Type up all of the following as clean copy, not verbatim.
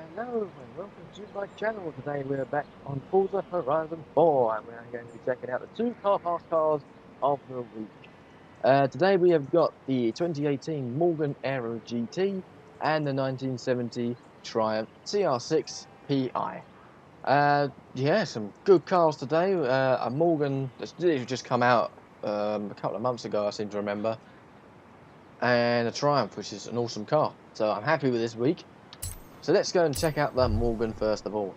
Hello and welcome to my channel. Today we're back on Forza Horizon 4 and we're going to be checking out the two fast cars of the week. Today we have got the 2018 Morgan Aero GT and the 1970 Triumph CR6 Pi. Yeah, some good cars today. A Morgan that's literally just come out a couple of months ago, I seem to remember, and a Triumph, which is an awesome car. So I'm happy with this week. So let's go and check out the Morgan first of all.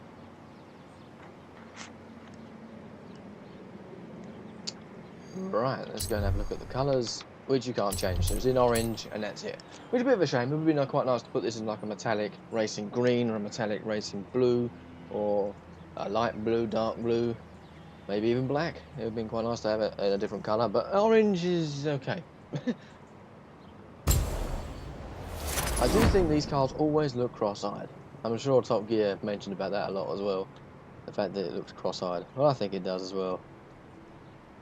Right, let's go and have a look at the colours, which you can't change. So it's in orange, and that's it. Which is a bit of a shame. It would be quite nice to put this in like a metallic racing green, or a metallic racing blue, or a light blue, dark blue, maybe even black. It would have been quite nice to have it in a different colour, but orange is okay. I do think these cars always look cross-eyed. I'm sure Top Gear mentioned about that a lot as well. The fact that it looks cross-eyed. Well, I think it does as well.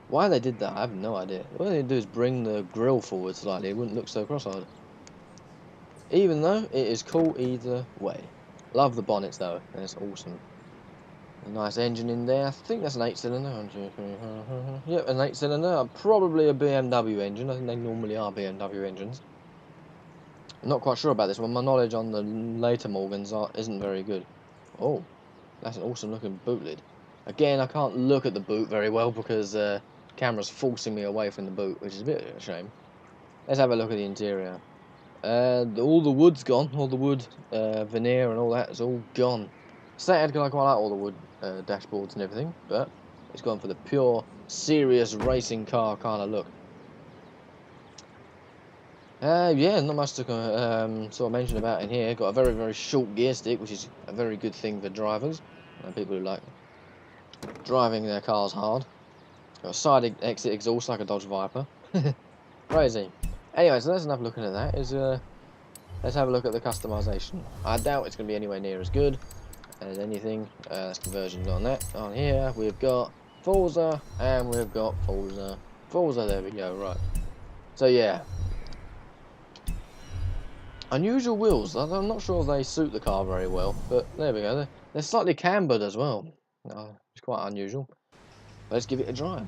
Why they did that, I have no idea. What they do is bring the grille forward slightly. It wouldn't look so cross-eyed. Even though it is cool either way. Love the bonnets though. That's awesome. A nice engine in there. I think that's an 8-cylinder. 1, 2, 3, yep, an 8-cylinder. Probably a BMW engine. I think they normally are BMW engines. I'm not quite sure about this one. My knowledge on the later Morgans isn't very good. Oh, that's an awesome looking boot lid. Again, I can't look at the boot very well because the camera's forcing me away from the boot, which is a bit of a shame. Let's have a look at the interior. All the wood's gone. All the wood veneer and all that is all gone. Stated, I quite like all the wood dashboards and everything, but it's gone for the pure, serious racing car kind of look. Yeah, not much to sort of mention about in here. Got a very, very short gear stick, which is a very good thing for drivers and people who like driving their cars hard. Got a side exit exhaust like a Dodge Viper. Crazy. Anyway, so that's enough looking at that. Let's have a look at the customization. I doubt it's going to be anywhere near as good as anything. That's conversions on that. On here, we've got Forza, and we've got Forza. Forza, there we go, right. So, yeah. Unusual wheels. I'm not sure they suit the car very well, but there we go. They're slightly cambered as well. It's quite unusual. Let's give it a drive.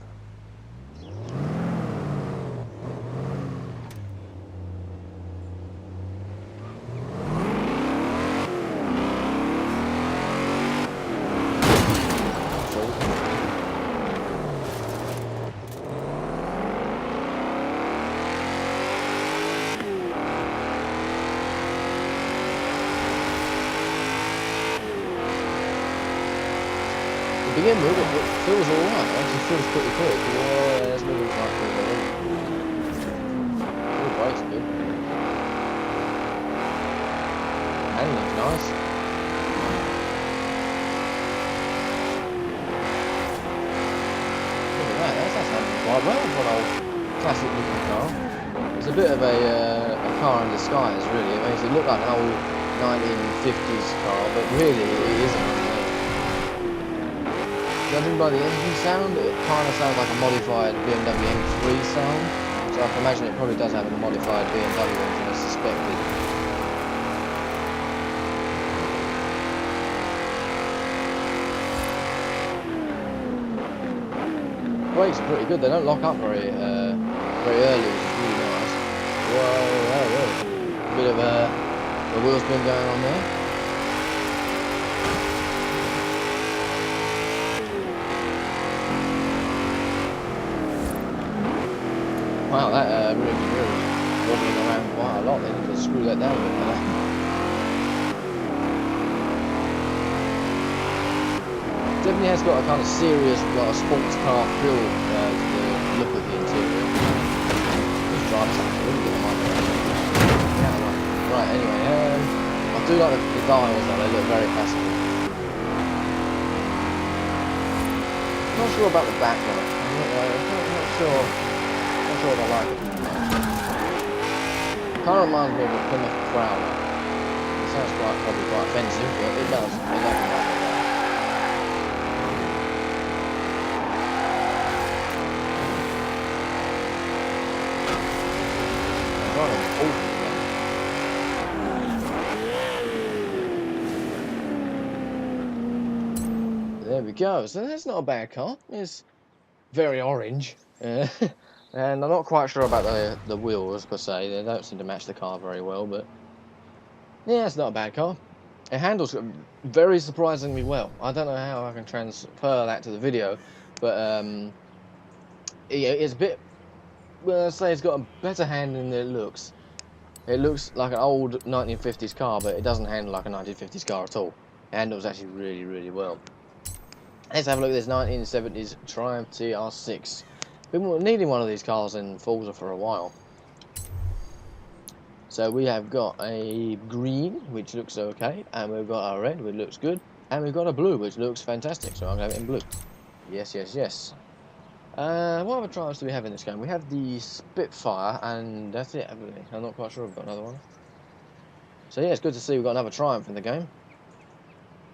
To begin with, it feels alright, it actually feels pretty quick. Whoa, that's moving quite quick already. Oh, bike's good. Handling's nice. Look at that, that's handling quite well for an old classic looking car. It's a bit of a car in disguise, really. It makes it look like an old 1950s car, but really it isn't. Judging by the engine sound, it kind of sounds like a modified BMW M3 sound, so I can imagine it probably does have a modified BMW engine as suspected. Brakes are pretty good, they don't lock up very early, which is really nice. Whoa. A bit of a wheel spin going on there. Wow, that rear mirror is wobbling around quite a lot. They need to screw that down a bit more. Definitely has got a kind of serious, like a sports car feel to the look of the interior. Just drive something a little bit in my direction. Yeah, right, anyway, I do like the dials though, they look very classical. Not sure about the back though. I'm not sure. Not sure if I like it too much. Kind of reminds me of a Plymouth Prowler. It sounds probably quite offensive, but it does. It does remind me of that. I'm driving awful again. go. So that's not a bad car. It's very orange. And I'm not quite sure about the wheels per se. They don't seem to match the car very well, but yeah, it's not a bad car. It handles very surprisingly well. I don't know how I can transfer that to the video, but it's a bit. Well, I'd say it's got a better handling than it looks. It looks like an old 1950s car, but it doesn't handle like a 1950s car at all. It handles actually really, really well. Let's have a look at this 1970s Triumph TR6. Been needing one of these cars in Forza for a while. So we have got a green, which looks okay, and we've got a red, which looks good, and we've got a blue, which looks fantastic. So I'm going to have it in blue. Yes, yes, yes. What other Triumphs do we have in this game? We have the Spitfire, and that's it, haven't we? I'm not quite sure if we've got another one. So yeah, it's good to see we've got another Triumph in the game.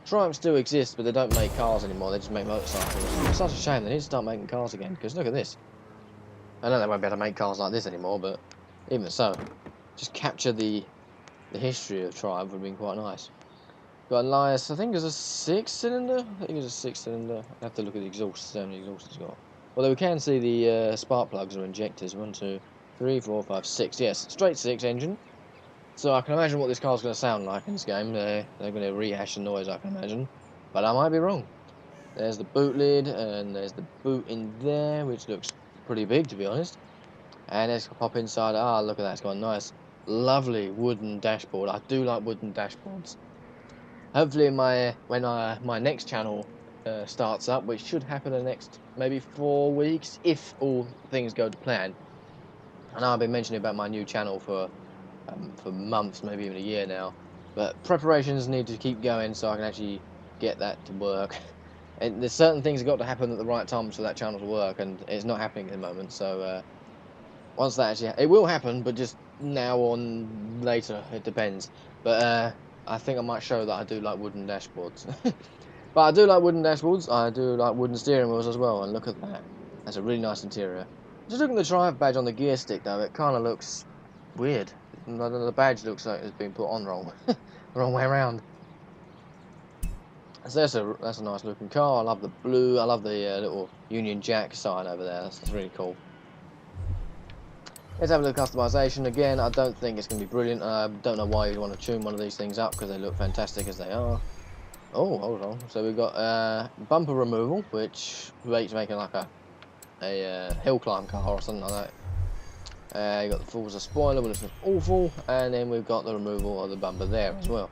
Triumphs still exist, but they don't make cars anymore, they just make motorcycles. It's such a shame, they need to start making cars again, because look at this. I know they won't be able to make cars like this anymore, but even so, just capture the history of Triumph would have been quite nice. Got Elias, I think it's a 6-cylinder? I think it's a 6-cylinder. I have to look at the exhaust, how many exhausts it's got. Although we can see the spark plugs or injectors. 1, 2, 3, 4, 5, 6. Yes, straight 6 engine. So I can imagine what this car's going to sound like in this game. They're going to rehash the noise, I can imagine. But I might be wrong. There's the boot lid, and there's the boot in there, which looks pretty big, to be honest. And let's pop inside. Ah, look at that. It's got a nice, lovely wooden dashboard. I do like wooden dashboards. Hopefully, when my next channel starts up, which should happen in the next maybe 4 weeks, if all things go to plan. I know I've been mentioning about my new channel for months, maybe even a year now. But preparations need to keep going so I can actually get that to work. And there's certain things that got to happen at the right time for that channel to work, and it's not happening at the moment. So once that actually, it will happen, but just now or later, it depends. But I think I might show that I do like wooden dashboards. But I do like wooden dashboards. I do like wooden steering wheels as well. And look at that. That's a really nice interior. Just looking at the Triumph badge on the gear stick, though, it kind of looks weird. The badge looks like it's been put on wrong, the wrong way around. So that's a nice looking car. I love the blue. I love the little Union Jack sign over there. That's really cool. Let's have a look at customization. Again, I don't think it's going to be brilliant. I don't know why you'd want to tune one of these things up because they look fantastic as they are. Oh, hold on. So we've got bumper removal, which makes making like a hill climb car or something like that. You've got the Forza spoiler, which looks awful, and then we've got the removal of the bumper there as well.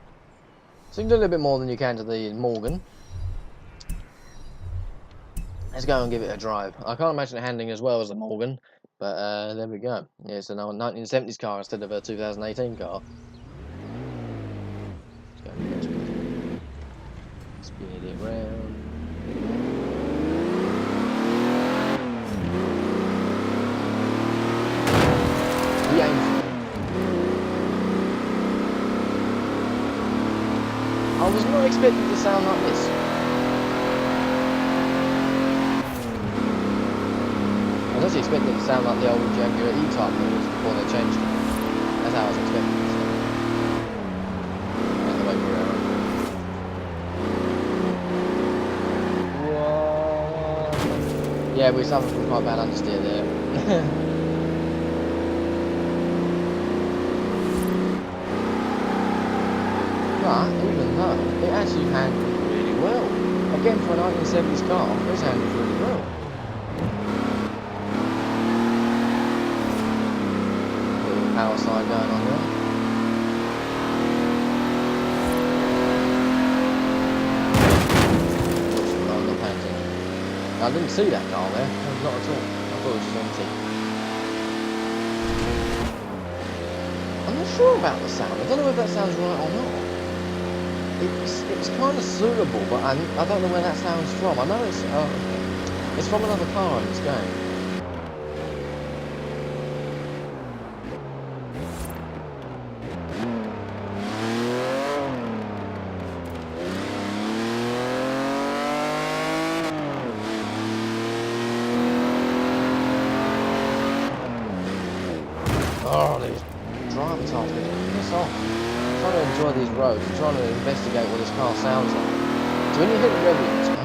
So you can do a little bit more than you can to the Morgan. Let's go and give it a drive. I can't imagine it handling as well as the Morgan, but there we go. Yeah, it's a 1970s car instead of a 2018 car. Let's go and speed it round. I was not expecting it to sound like this. I was actually expecting it to sound like the old Jaguar E-Type models before they changed it. That's how I was expecting it to sound. That's the way around. Whoa. Yeah, we suffered from quite bad understeer there. But even though it actually handled really well. Again, for a 1970s car, it's handled really well. Little power slide going on there. Oh, not paying attention. I didn't see that car there. Not at all. I thought it was just empty. I'm not sure about the sound. I don't know if that sounds right or not. It's kind of suitable, but I don't know where that sounds from. I know it's from another car in this game. Oh, these driver tiles get piss off. I'm trying to enjoy these roads. I'm trying to investigate what this car sounds like. So when you hit the regulator,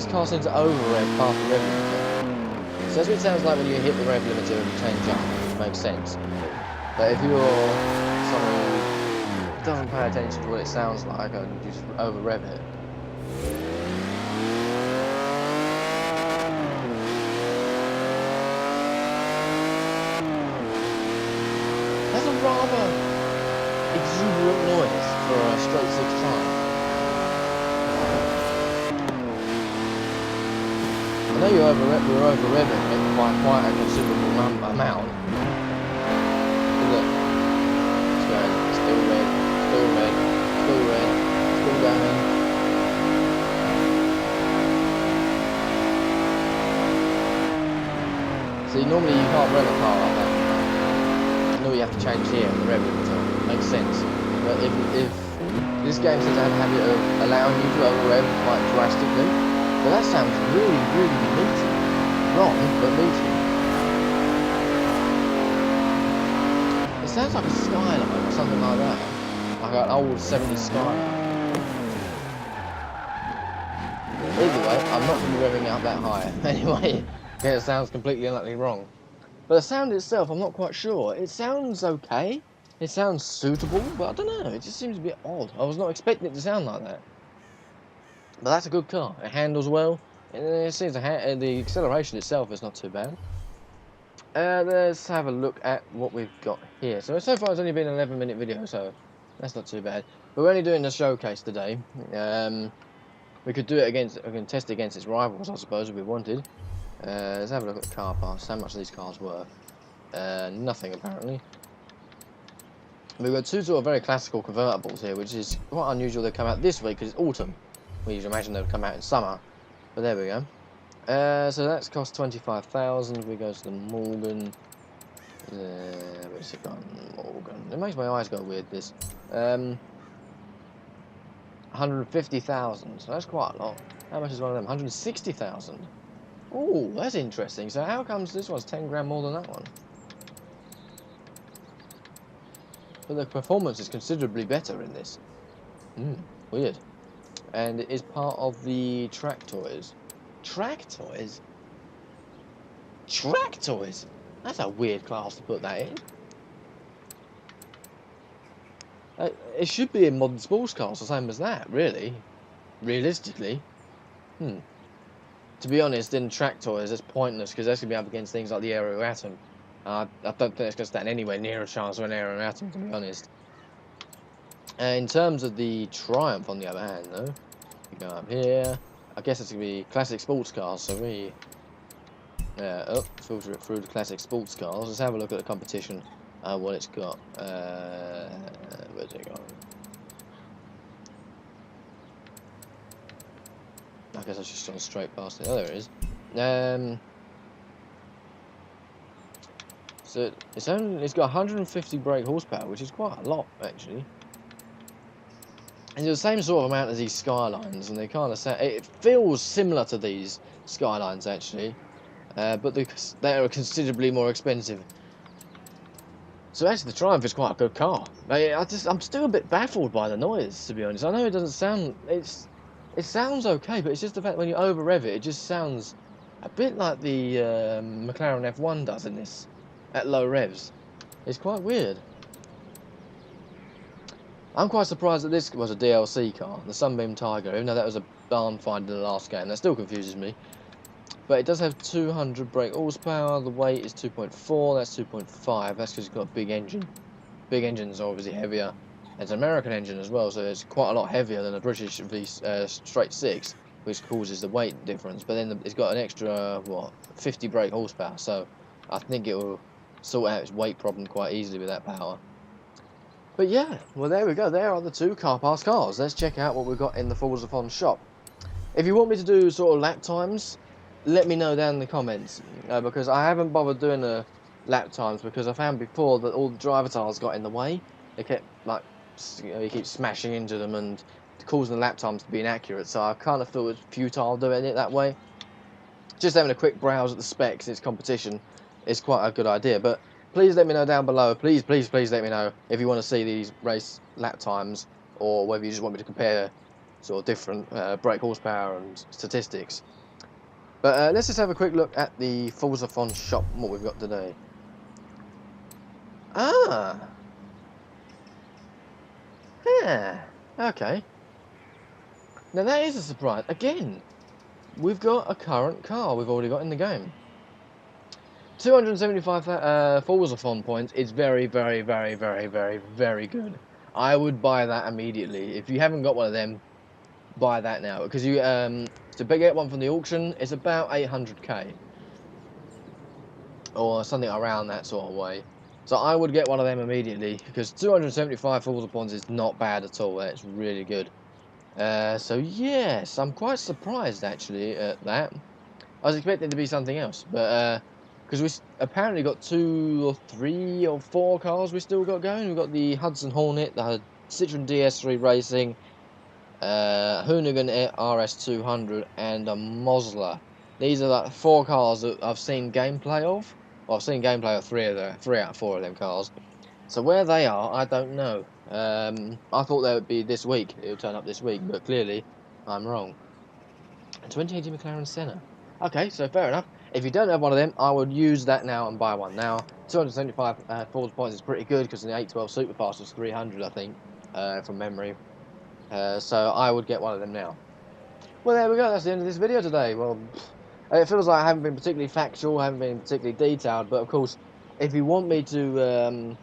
this car seems to over-rev past the rev limiter. So that's what it sounds like when you hit the rev limiter and you change up. It makes sense. But if you're someone who doesn't pay attention to what it sounds like and you just over-rev it, that's a rather exuberant noise for a straight six tire. I know you're over-revving it by quite a considerable amount. But look, it's going, still red, still red, still red, still going. See, normally you can't rev a car like that. You know you have to change here, the rev limiter. Makes sense. But if this game seems to have a habit of allowing you to over-rev quite drastically, but that sounds really, really meaty. Wrong, but meaty. It sounds like a Skyline or something like that. Like an old 70s Skyline. Either way, I'm not going to be revving it up that high. Anyway, yeah, it sounds completely and utterly wrong. But the sound itself, I'm not quite sure. It sounds okay. It sounds suitable, but I don't know. It just seems a bit odd. I was not expecting it to sound like that. But that's a good car. It handles well. It seems the acceleration itself is not too bad. Let's have a look at what we've got here. So far it's only been an 11-minute video, so that's not too bad. But we're only doing the showcase today. We could do it against, we can test it against its rivals, I suppose, if we wanted. Let's have a look at the car pass. How much are these cars worth? Nothing apparently. We've got two sort of very classical convertibles here, which is quite unusual they come out this week because it's autumn. We usually imagine they would come out in summer, but there we go. So that's cost 25,000. We go to the Morgan. Where's it gone? Morgan. It makes my eyes go weird. This 150,000. So that's quite a lot. How much is one of them? 160,000. Oh, that's interesting. So how comes this one's 10 grand more than that one? But the performance is considerably better in this. Weird. And it is part of the track toys. Track toys? Track toys? That's a weird class to put that in. It should be in modern sports cars, the same as that, really. Realistically. To be honest, in track toys, it's pointless because that's going to be up against things like the Aero Atom. I don't think it's going to stand anywhere near a chance of an Aero Atom, to be honest. In terms of the Triumph, on the other hand, though, we go up here. I guess it's going to be classic sports cars, so we filter it through the classic sports cars. Let's have a look at the competition, what it's got. Where's it going? I guess I just gone straight past it. Oh, there it is. So it's got 150 brake horsepower, which is quite a lot actually. And it's the same sort of amount as these Skylines, and they kind of sound. It feels similar to these Skylines actually, but they are considerably more expensive. So actually, the Triumph is quite a good car. I'm still a bit baffled by the noise, to be honest. I know it doesn't sound. It sounds okay, but it's just the fact when you over rev it, it just sounds a bit like the McLaren F1 does in this at low revs. It's quite weird. I'm quite surprised that this was a DLC car, the Sunbeam Tiger, even though that was a barn find in the last game. That still confuses me. But it does have 200 brake horsepower. The weight is 2.4. That's 2.5. That's because it's got a big engine. Big engines are obviously heavier. It's an American engine as well, so it's quite a lot heavier than a British straight six, which causes the weight difference. But then it's got an extra 50 brake horsepower. So I think it will sort out its weight problem quite easily with that power. But yeah, well there we go. There are the two car pass cars. Let's check out what we've got in the Forzathon shop. If you want me to do sort of lap times, let me know down in the comments, because I haven't bothered doing the lap times because I found before that all the driver tiles got in the way. They kept you keep smashing into them and causing the lap times to be inaccurate. So I kind of feel it's futile doing it that way. Just having a quick browse at the specs in its competition is quite a good idea. But please let me know down below. Please let me know if you want to see these race lap times or whether you just want me to compare sort of different brake horsepower and statistics. But let's just have a quick look at the Forzathon shop, what we've got today. Ah! Yeah, okay. Now that is a surprise. Again, we've got a current car we've already got in the game. 275 Forzathon points is very, very, very, very, very, very good. I would buy that immediately. If you haven't got one of them, buy that now. Because you to get one from the auction, it's about 800k. Or something around that sort of way. So I would get one of them immediately. Because 275 Forza points is not bad at all. It's really good. So yes, I'm quite surprised actually at that. I was expecting it to be something else, but because we apparently got 2 or 3 or 4 cars we still got going. We've got the Hudson Hornet, the Citroen DS3 Racing, Hoonigan RS200, and a Mosler. These are like 4 cars that I've seen gameplay of. Well, I've seen gameplay of 3 out of 4 of them cars. So where they are, I don't know. I thought they would be this week. It would turn up this week, but clearly I'm wrong. 2018 McLaren Senna. Okay, so fair enough. If you don't have one of them, I would use that now and buy one now. 275 Forza points is pretty good because the 812 Superfast was 300, I think, from memory. So I would get one of them now. Well, there we go. That's the end of this video today. Well, it feels like I haven't been particularly factual, haven't been particularly detailed, but of course, if you want me to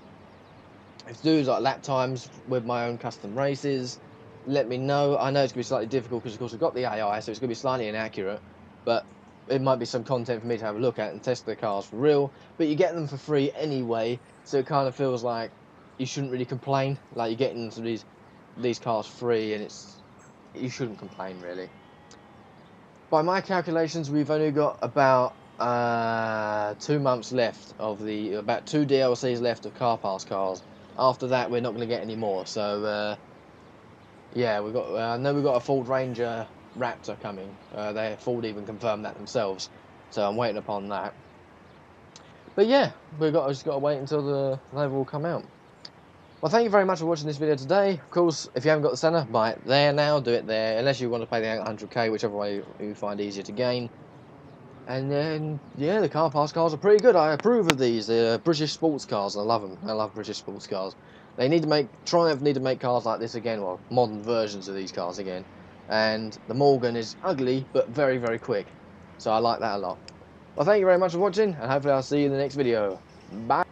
do like lap times with my own custom races, let me know. I know it's going to be slightly difficult because of course we've got the AI, so it's going to be slightly inaccurate, but it might be some content for me to have a look at and test the cars for real. But you get them for free anyway, so it kind of feels like you shouldn't really complain. Like you're getting into these cars free, and you shouldn't complain really. By my calculations, we've only got about 2 months left of about 2 DLCs left of Car Pass cars. After that, we're not going to get any more. So yeah, we've got. I know we've got a Ford Ranger Raptor coming. Ford even confirmed that themselves. So I'm waiting upon that. But yeah, just got to wait until they all come out. Well, thank you very much for watching this video today. Of course, if you haven't got the Senna, buy it there now. Do it there, unless you want to pay the 800k, whichever way you find easier to gain. And then, yeah, the Car Pass cars are pretty good. I approve of these. They're British sports cars. I love them. I love British sports cars. Triumph need to make cars like this again, well, modern versions of these cars again. And the Morgan is ugly, but very, very quick. So I like that a lot. Well, thank you very much for watching, and hopefully I'll see you in the next video. Bye.